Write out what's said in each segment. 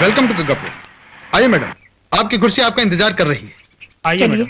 Welcome to Gangapur. आइए madam, आपकी कुर्सी आपका इंतजार कर रही है। आइए मैडम।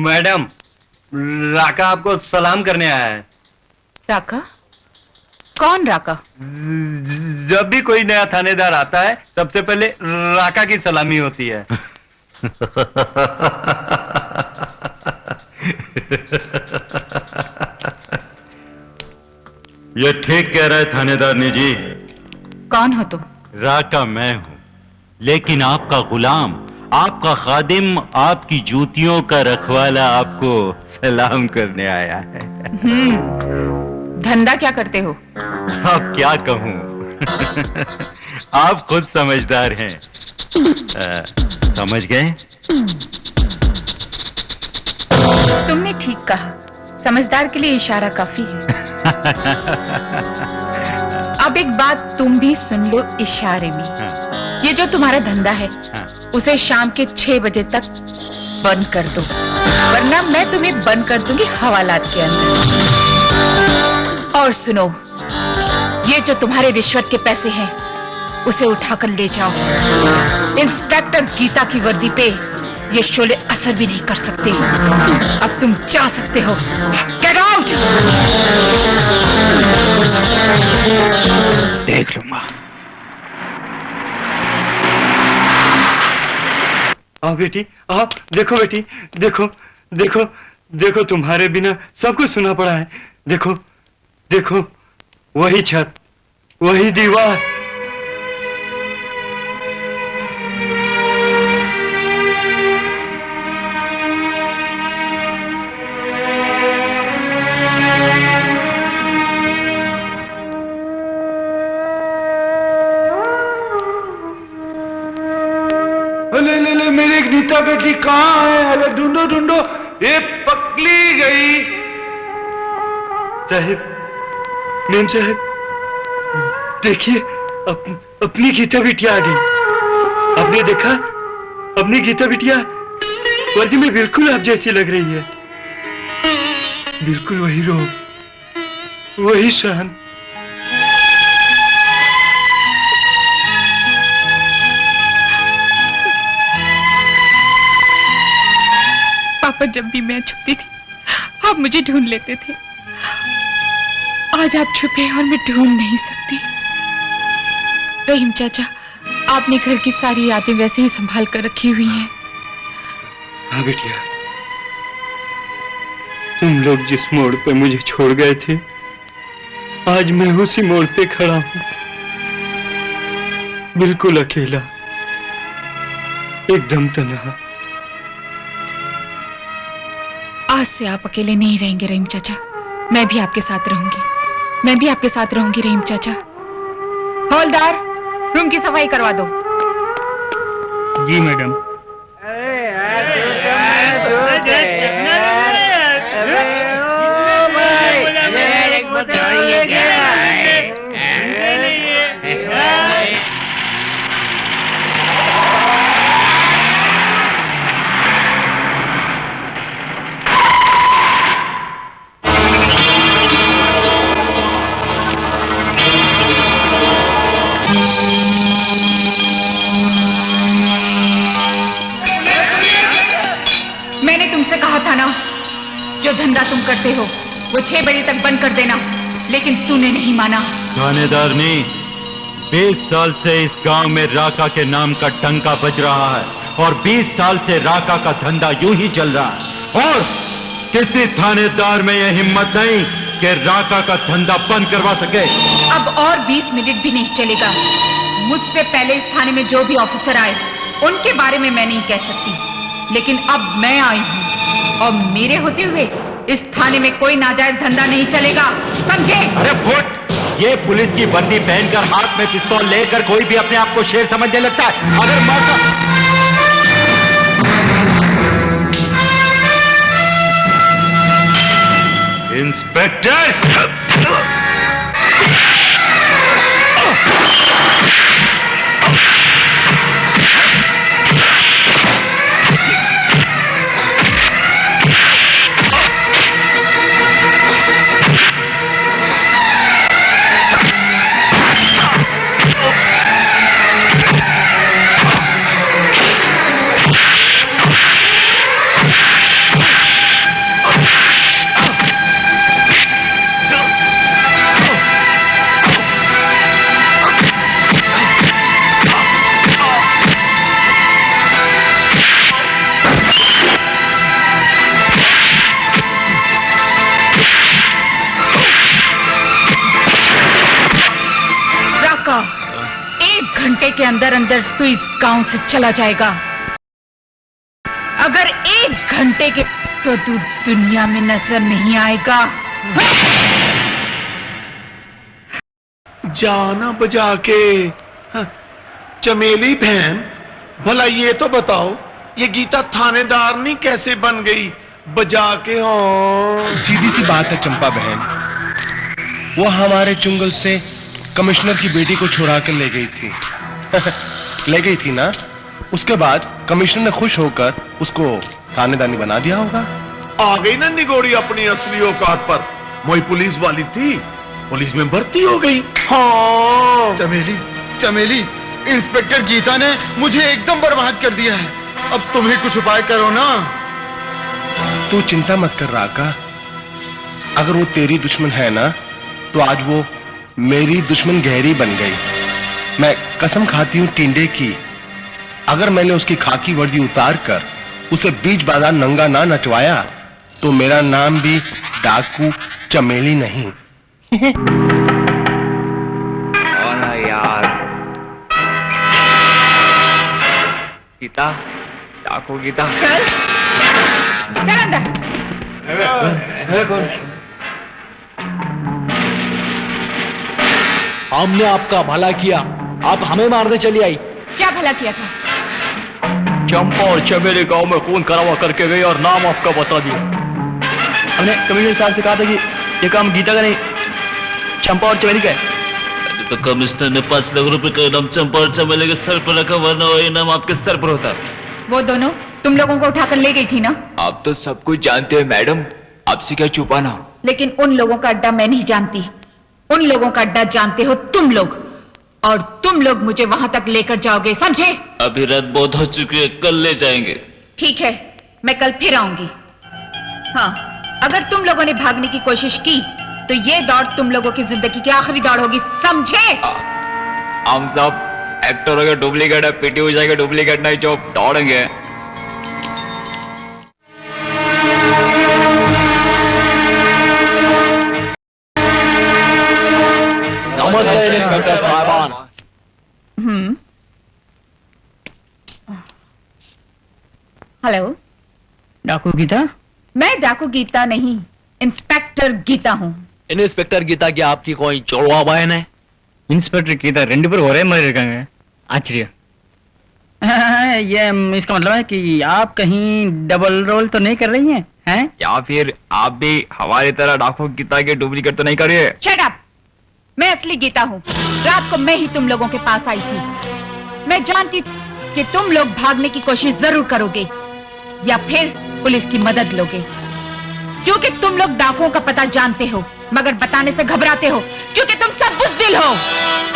मैडम, राका आपको सलाम करने आया है। राका? कौन राका? जब भी कोई नया थानेदार आता है सबसे पहले राका की सलामी होती है। ये ठीक कह रहे थानेदारनी जी। कौन हो तुम? राका मैं हूं, लेकिन आपका गुलाम, आपका खादिम, आपकी जूतियों का रखवाला आपको सलाम करने आया है। धंधा क्या करते हो? अब क्या कहूं। आप खुद समझदार हैं। समझ गए? तुमने ठीक कहा, समझदार के लिए इशारा काफी है। अब एक बात तुम भी सुन लो इशारे में। ये जो तुम्हारा धंधा है, उसे शाम के 6 बजे तक बंद कर दो, वरना मैं तुम्हें बंद कर दूंगी हवालात के अंदर। और सुनो, ये जो तुम्हारे रिश्वत के पैसे हैं, उसे उठाकर ले जाओ। इंस्पेक्टर गीता की वर्दी पे ये शोले असर भी नहीं कर सकते। अब तुम जा सकते हो। Get out! देख लूंगा। आओ बेटी, आओ। देखो बेटी, देखो देखो देखो, तुम्हारे बिना सब कुछ सुना पड़ा है। देखो देखो, वही छत, वही दीवार। ले मेरी गीता बेटी कहाँ है? अरे ढूंढो ढूंढो, ये पकली गई। साहिब, मेम साहब, देखिए, अपनी गीता बिटिया आ गई। आपने देखा? अपनी गीता बिटिया वर्दी में बिल्कुल आप जैसी लग रही है। बिल्कुल वही रूप, वही शान। पापा जब भी मैं छुपती थी, आप मुझे ढूंढ लेते थे। आज आप छुपे और मैं ढूंढ नहीं सकती। रहीम चाचा, आपने घर की सारी यादें वैसे ही संभाल कर रखी हुई हैं। हाँ बेटिया, तुम लोग जिस मोड़ पे मुझे छोड़ गए थे, आज मैं उसी मोड़ पे खड़ा हूं, बिल्कुल अकेला, एकदम तन्हा। आज से आप अकेले नहीं रहेंगे रहीम चाचा, मैं भी आपके साथ रहूंगी। मैं भी आपके साथ रहूंगी रहीम चाचा। हवलदार, रूम की सफाई करवा दो। जी मैडम। जो धंधा तुम करते हो वो 6 बजे तक बंद कर देना, लेकिन तूने नहीं माना। थानेदारनी, 20 साल से इस गांव में राका के नाम का डंका बज रहा है और 20 साल से राका का धंधा यूं ही चल रहा है और किसी थानेदार में यह हिम्मत नहीं कि राका का धंधा बंद करवा सके। अब और 20 मिनट भी नहीं चलेगा। मुझसे पहले इस थाने में जो भी ऑफिसर आए उनके बारे में मैं नहीं कह सकती, लेकिन अब मैं आई हूँ और मेरे होते हुए इस थाने में कोई नाजायज धंधा नहीं चलेगा, समझे? अरे फुट, ये पुलिस की वर्दी पहनकर हाथ में पिस्तौल लेकर कोई भी अपने आप को शेर समझने लगता है। अगर मौका इंस्पेक्टर, घंटे के अंदर अंदर तू इस गांव से चला जाएगा। अगर 1 घंटे के तो तू दुनिया में नजर नहीं आएगा। जाना बजा के। हाँ, चमेली बहन, भला ये तो बताओ, ये गीता थानेदार नहीं कैसे बन गई बजा के? हाँ, सीधी सी बात है चंपा बहन, वो हमारे चुंगल से कमिश्नर की बेटी को छुड़ा कर ले गई थी। ले गई थी ना? उसके बाद कमिश्नर ने खुश होकर उसको थानेदानी बना दिया होगा। आ गई ना निगोड़ी अपनी असली औकात पर। मोई पुलिस वाली थी, पुलिस में भर्ती हो गई। हाँ, चमेली, चमेली, इंस्पेक्टर गीता ने मुझे एकदम बर्बाद कर दिया है। अब तुम ही कुछ उपाय करो ना। तू चिंता मत कर राका, अगर वो तेरी दुश्मन है ना, तो आज वो मेरी दुश्मन गहरी बन गई। मैं कसम खाती हूं टिंडे की, अगर मैंने उसकी खाकी वर्दी उतार कर उसे बीच बाजार नंगा ना नचवाया तो मेरा नाम भी डाकू चमेली नहीं। यार गीता, डाकू गीता, चल चल अंदर। हमने आपका भला किया, आप हमें मारने चली आई। क्या भला किया था? चंपा और चमेली गांव में खून करावा करके गई और नाम आपका बता दिया। हमने कमिश्नर साहब से कहा था कि ये काम गीता का नहीं, चंपा और चमेली का है। तो कमिश्नर ने 5 लाख रुपए का इनाम चंपा और चमेली के सर पर रखा, वरना वो इनाम आपके सर पर होता। वो दोनों तुम लोगों को उठाकर ले गई थी ना? आप तो सब कुछ जानते हैं मैडम, आपसे क्या छुपाना। लेकिन उन लोगों का अड्डा मैं नहीं जानती, उन लोगों का अड्डा जानते हो तुम लोग, और तुम लोग मुझे वहां तक लेकर जाओगे, समझे? अभी रात बहुत हो चुकी है, कल ले जाएंगे। ठीक है, मैं कल फिर आऊंगी। हाँ, अगर तुम लोगों ने भागने की कोशिश की तो ये दौड़ तुम लोगों की जिंदगी की आखिरी दौड़ होगी, समझे? हम सब एक्टरों के डुप्लीकेट है, पीटी हो जाएगा डुप्लीकेट नहीं, जो दौड़ेंगे। नमस्ते इंस्पेक्टर साहबान। हेलो, डाकू गीता? मैं डाकू गीता नहीं, इंस्पेक्टर गीता हूँ। इंस्पेक्टर गीता की आपकी कोई जोड़वा बहन है? இன்ஸ்பெக்டர் கீதா 2 பேரும் ஒரே மாதிரி இருக்காங்க, ஆச்சரியம்। ये इसका मतलब है कि आप कहीं डबल रोल तो नहीं कर रही हैं? या फिर आप भी हमारी तरह डाकू गीता के डुप्लीकेट तो नहीं करिए। Shut up! मैं असली गीता हूँ। रात को मैं ही तुम लोगों के पास आई थी। मैं जानती कि तुम लोग भागने की कोशिश जरूर करोगे या फिर पुलिस की मदद लोगे, क्योंकि तुम लोग डाकुओं का पता जानते हो मगर बताने से घबराते हो क्योंकि तुम सब बुज़दिल हो।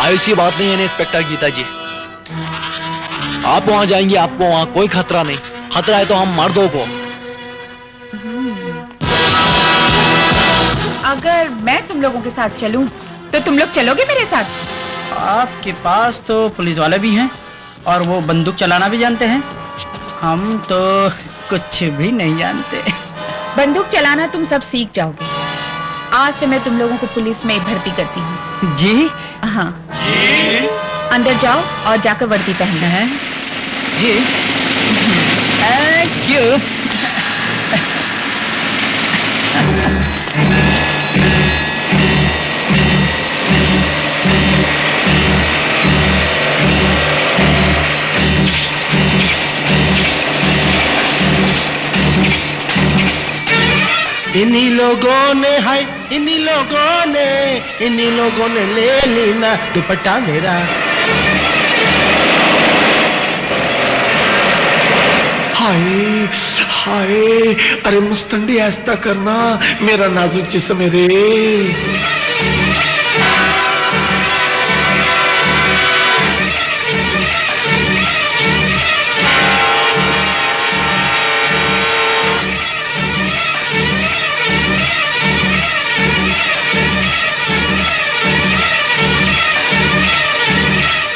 ऐसी बात नहीं है इंस्पेक्टर गीता जी, आप वहां जाएंगे आपको वहां कोई खतरा नहीं, खतरा है तो हम मर्दों को। अगर मैं तुम लोगों के साथ चलूं तो तुम लोग चलोगे मेरे साथ? आपके पास तो पुलिस वाले भी हैं और वो बंदूक चलाना भी जानते हैं, हम तो कुछ भी नहीं जानते। बंदूक चलाना तुम सब सीख जाओगे। आज से मैं तुम लोगों को पुलिस में भर्ती करती हूँ। जी? हाँ जी। अंदर जाओ और जाकर वर्दी पहनना है। जी, थैंक यू। इन्हीं लोगों ने हाय, इन्हीं लोगों ने ले लेना दुपट्टा मेरा। हाय हाय, अरे मुस्तंडी ऐसा करना मेरा नाजुक जिस्म रे।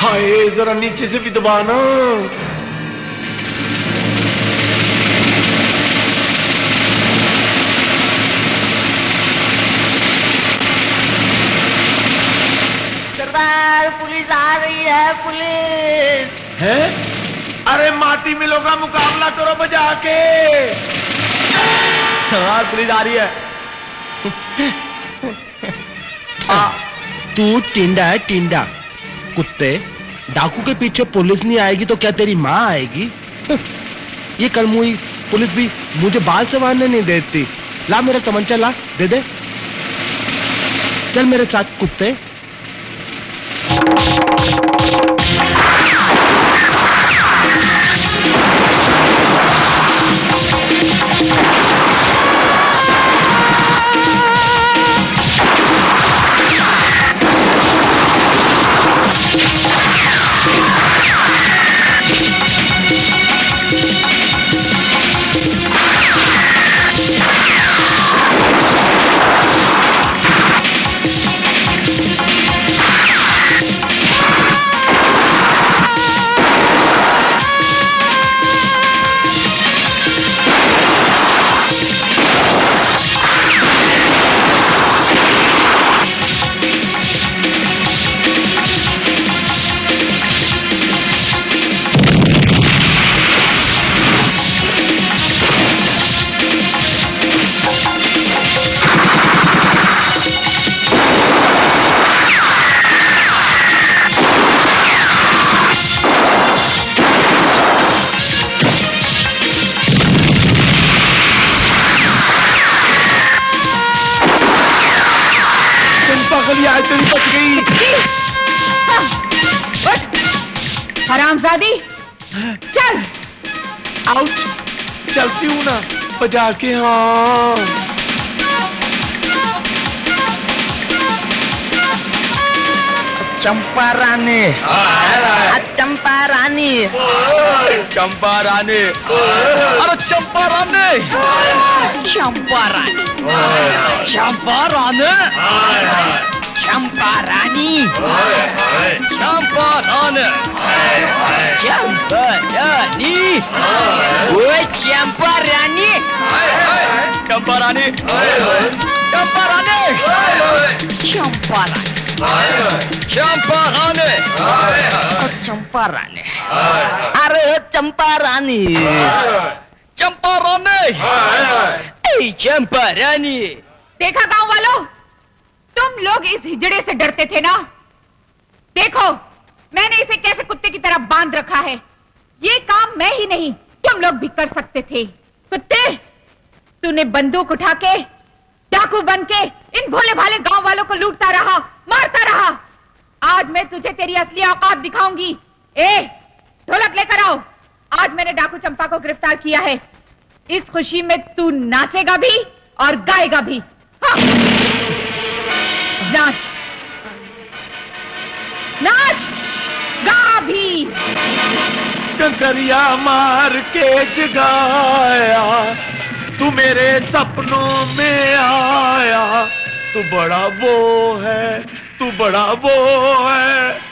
हाय, जरा नीचे से भी दबाना। सरदार पुलिस आ रही है, पुलिस। हाथी मिलोगा मुकाबला करो बजा के। हाँ, पुलिस आ रही है। तू टिंडा है टिंडा, कुत्ते। डाकू के पीछे पुलिस नहीं आएगी तो क्या तेरी माँ आएगी? ये कलमुई पुलिस भी मुझे बाल संवारने नहीं देती। ला मेरा तमंचा, ला दे दे। चल मेरे साथ कुत्ते। हरामजादी, चल। आउट, चलती हूँ ना बजा के। हाँ, चंपा रानी, चंपा रानी, चंपा रानी, अरे चंपा रानी, चंपा रानी, चंपा रानी, चंपा रानी, चंपा रानी, चंपा रानी, वो चंपा रानी, चंपा रानी, चंपा रानी, चंपा रानी, चंपा रानी, चंपा रानी, अरे चंपा रानी, चंपा रानी, चंपा रानी। देखा गांव वालों, तुम लोग इस हिजड़े से डरते थे ना? देखो मैंने इसे कैसे कुत्ते की तरह बांध रखा है। ये काम मैं ही नहीं, तुम लोग भी कर सकते थे। कुत्ते, तूने बंदूक उठा के डाकू बन के इन भोले भाले गांव वालों को लूटता रहा, मारता रहा। आज मैं तुझे तेरी असली औकात दिखाऊंगी। ए, ढोलक लेकर आओ। आज मैंने डाकू चंपा को गिरफ्तार किया है। इस खुशी में तू नाचेगा भी और गाएगा भी। हाँ। नाच, नाच, गा भी। कंकरिया मार के जगाया, तू मेरे सपनों में आया। तू बड़ा वो है, तू बड़ा वो है।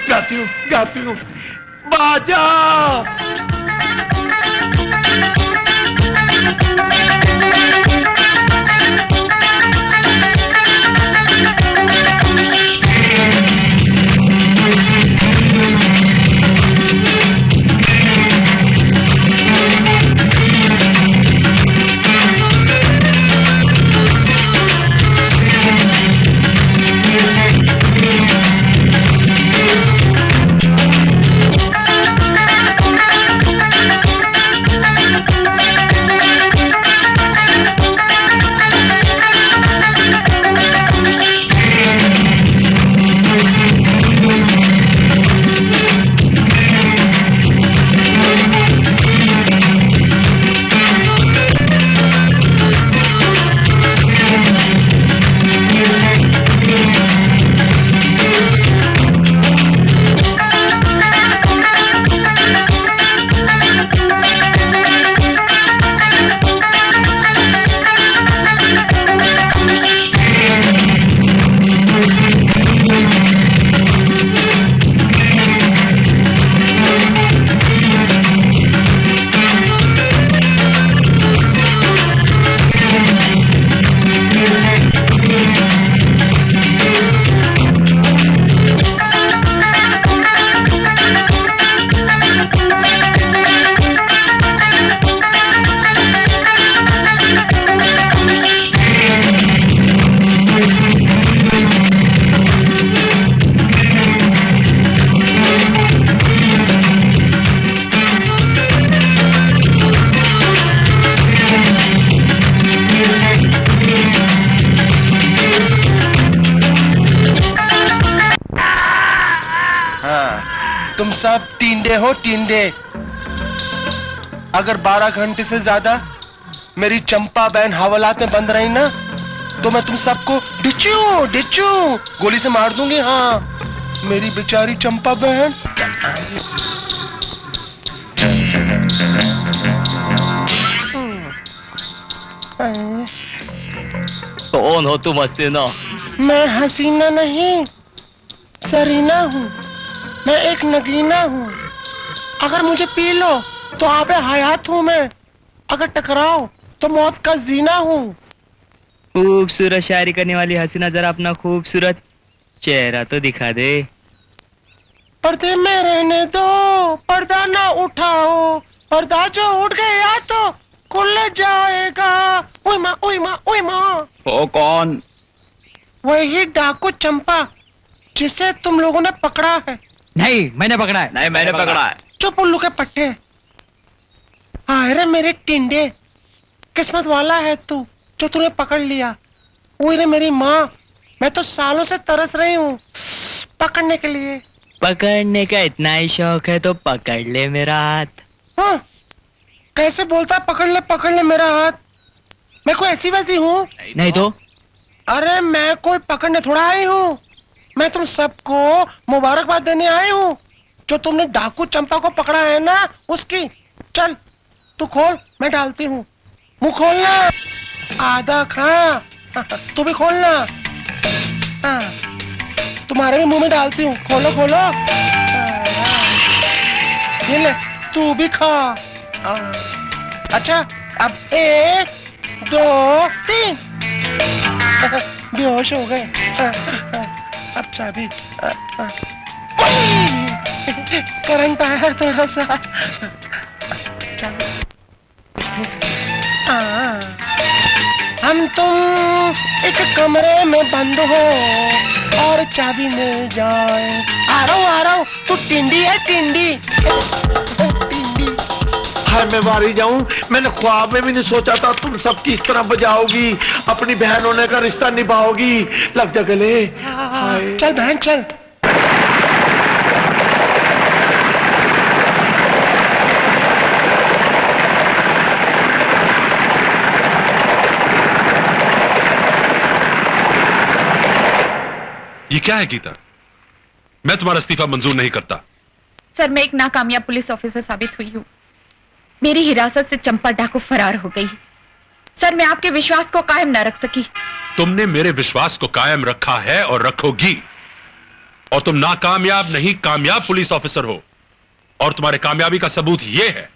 गाती हूँ, गाती हूँ। बाजा तुम सब टींडे हो, टींडे। अगर 12 घंटे से ज्यादा मेरी चंपा बहन हवालात में बंद रही ना, तो मैं तुम सबको डिचू डिचू गोली से मार दूंगी। हाँ, मेरी बेचारी चंपा बहन। कौन हो तुम हसीना? मैं हसीना नहीं, सरीना हूँ। मैं एक नगीना हूँ। अगर मुझे पी लो तो आबे हयात हूँ मैं। अगर टकराओ तो मौत का जीना हूँ। खूबसूरत शायरी करने वाली हसीना, जरा अपना खूबसूरत चेहरा तो दिखा दे। पर्दे में रहने दो, पर्दा ना उठाओ। पर्दा जो उठ गया तो खुल जाएगा। ओए माँ, ओए माँ, ओए माँ। ओ कौन? वही डाकू चंपा जिसे तुम लोगों ने पकड़ा है। नहीं, मैंने पकड़ा है। नहीं, मैंने पकड़ा है। चुप उल्लू के पट्टे। अरे मेरे टिंडे, किस्मत वाला है तू जो तूने पकड़ लिया। ओए रे मेरी माँ, मैं तो सालों से तरस रही हूँ पकड़ने के लिए। पकड़ने का इतना ही शौक है तो पकड़ ले मेरा हाथ। हाँ, कैसे बोलता है पकड़ ले मेरा हाथ? मैं कोई ऐसी वैसी हूँ? नहीं तो? अरे मैं कोई पकड़ने थोड़ा आई हूँ। मैं तुम सबको मुबारकबाद देने आई हूँ। जो तुमने डाकू चंपा को पकड़ा है ना, उसकी। चल तू खोल, मैं डालती हूँ। मुंह खोलना, आधा खा। तू भी खोलना। हाँ, तुम्हारे भी मुंह में डालती हूँ। खोलो खोलो। ये ले, तू भी खा। अच्छा, अब 1 2 3। बेहोश हो गए। अब चाबी। करंट आया थोड़ा सा। हम तुम एक कमरे में बंद हो और चाबी मिल जाए। आ रहा हूँ। तू टिंडी है, टिंडी। टिंडी। हाय, मैं वारी जाऊं। मैंने ख्वाब में भी नहीं सोचा था तुम सब किस तरह बजाओगी, अपनी बहन होने का रिश्ता निभाओगी। लग जा गले। हाय। चल बहन चल। ये क्या है गीता? मैं तुम्हारा इस्तीफा मंजूर नहीं करता। सर, मैं एक नाकामयाब पुलिस ऑफिसर साबित हुई हूँ। मेरी हिरासत से चंपा डाकू फरार हो गई। सर, मैं आपके विश्वास को कायम न रख सकी। तुमने मेरे विश्वास को कायम रखा है और रखोगी। और तुम नाकामयाब नहीं, कामयाब पुलिस ऑफिसर हो। और तुम्हारे कामयाबी का सबूत यह है,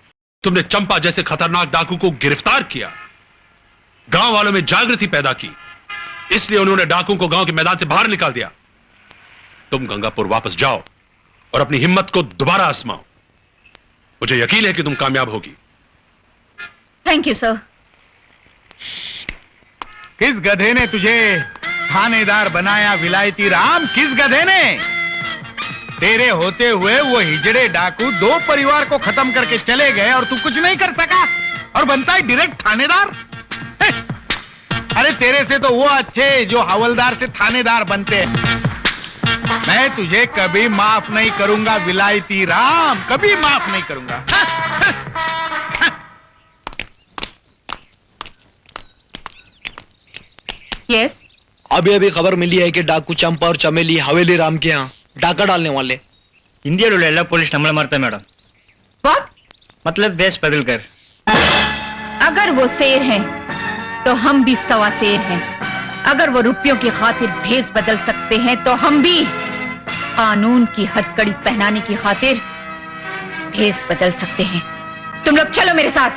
तुमने चंपा जैसे खतरनाक डाकू को गिरफ्तार किया। गांव वालों में जागृति पैदा की, इसलिए उन्होंने डाकू को गांव के मैदान से बाहर निकाल दिया। तुम गंगापुर वापस जाओ और अपनी हिम्मत को दोबारा आजमाओ। मुझे यकीन है कि तुम कामयाब होगी। Thank you sir. किस गधे ने तुझे थानेदार बनाया विलायती राम? किस गधे ने? तेरे होते हुए वो हिजड़े डाकू 2 परिवार को खत्म करके चले गए और तू कुछ नहीं कर सका और बनता है डायरेक्ट थानेदार। अरे तेरे से तो वो अच्छे जो हवलदार से थानेदार बनते हैं। मैं तुझे कभी माफ नहीं करूंगा विलायती राम, कभी माफ नहीं करूंगा। यस। अभी खबर मिली है कि डाकू चंपा और चमेली हवेली राम के यहाँ डाका डालने वाले। इंडिया पुलिस नंबर मारता मैडम। व्हाट? मतलब देश बदल कर। अगर वो शेर हैं, तो हम भी सवा शेर हैं। अगर वो रुपयों की खातिर भेष बदल सकते हैं, तो हम भी कानून की हथकड़ी पहनाने की खातिर भेष बदल सकते हैं। तुम लोग चलो मेरे साथ।